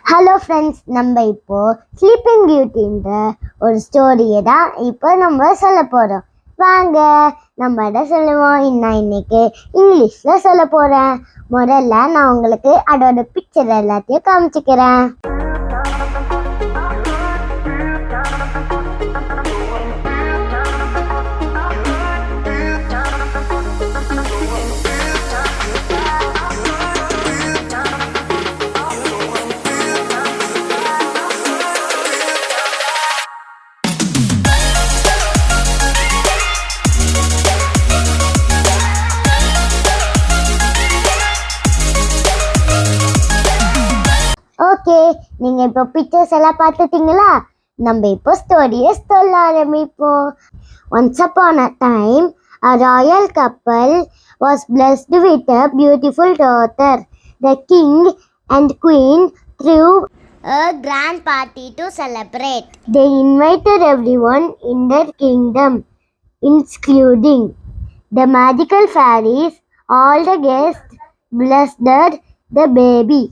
Hello friends, நம்ம இப்போ sleeping பியூட்டின்ற ஒரு ஸ்டோரியை தான் இப்போ நம்ம சொல்ல போகிறோம். வாங்க நம்ம இதை சொல்லுவோம். நான் இன்னைக்கு இங்கிலீஷில் சொல்ல போகிறேன். முதல்ல நான் உங்களுக்கு அதோட பிக்சர் எல்லாத்தையும் காமிச்சிக்கிறேன். ஓகே, நீங்கள் இப்போ பிக்சர்ஸ் எல்லாம் பார்த்துட்டீங்களா? நம்ம இப்போ ஸ்டோரியை சொல்ல ஆரம்பிப்போம். Once upon a time, a royal couple was blessed with a beautiful daughter. The king and queen threw a grand party to celebrate. They invited everyone in their kingdom, including the magical fairies. All the guests blessed the baby.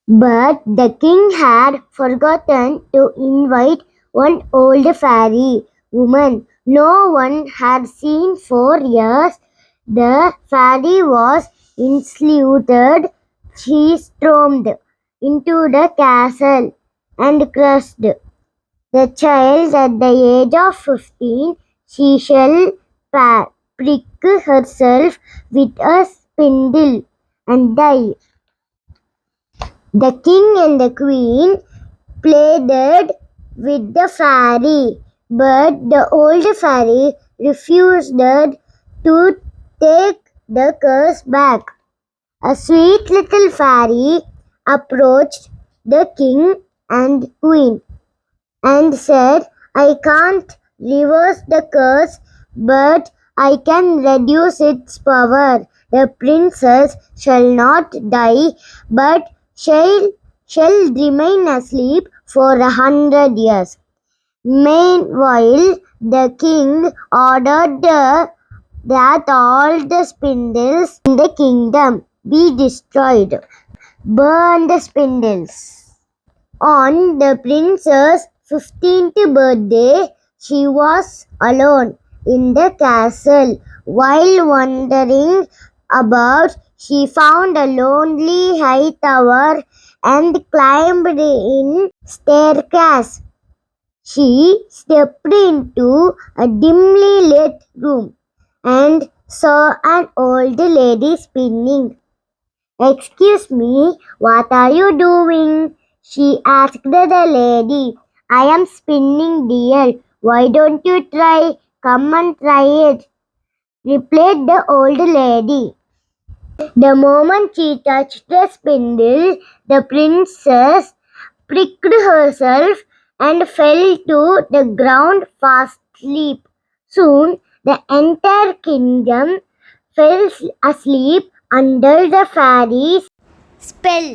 But the king had forgotten to invite one old fairy woman no one had seen for years. The fairy was insulted. She stormed into the castle and crushed the child. At the age of 15, she shall prick herself with a spindle and die. The king and the queen pleaded with the fairy, but the old fairy refused to take the curse back. A sweet little fairy approached the king and queen and said, "I can't reverse the curse, but I can reduce its power. The princess shall not die, but shall remain asleep for 100 years. Meanwhile, the king ordered that all the spindles in the kingdom be destroyed. Burn the spindles." On the princess' 15th birthday, she was alone in the castle. While wandering about, she found a lonely high tower and climbed in staircase. She stepped into a dimly lit room and saw an old lady spinning. "Excuse me, what are you doing?" she asked the lady. "I am spinning, dear. Why don't you try? Come and try it," replied the old lady. The moment she touched the spindle, the princess pricked herself and fell to the ground fast asleep. Soon, the entire kingdom fell asleep under the fairy's spell.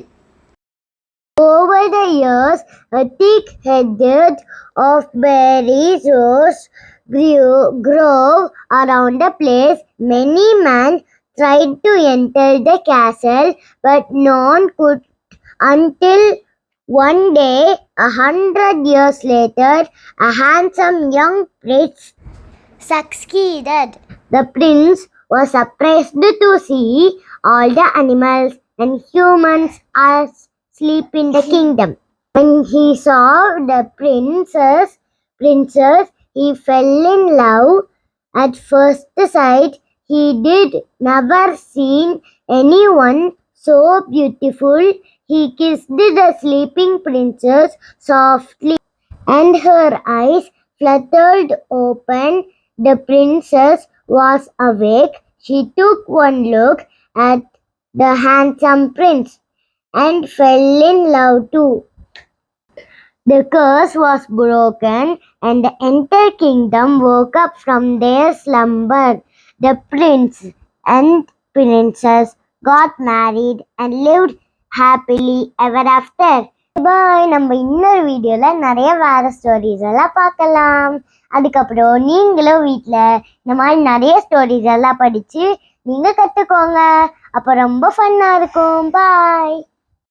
Over the years, a thick hedge of berries grew around the place. Many men tried to enter the castle, but none could, until one day, 100 years later, a handsome young prince succeeded. The prince was surprised to see all the animals and humans asleep in the kingdom. When he saw the princess, he fell in love at first sight. He did never seen anyone so beautiful. He kissed the sleeping princess softly, and her eyes fluttered open. The princess was awake. She took one look at the handsome prince and fell in love too. The curse was broken, and the entire kingdom woke up from their slumber. The prince and princess got married and lived happily ever after. Bye. நம்ம இன்னொரு வீடியோவில் நிறைய வேறு stories எல்லாம் பார்க்கலாம். அதுக்கப்புறம் நீங்களும் வீட்டில் இந்த மாதிரி நிறைய ஸ்டோரிஸ் எல்லாம் படித்து நீங்கள் கற்றுக்கோங்க. அப்போ ரொம்ப ஃபன்னாக இருக்கும். பாய்.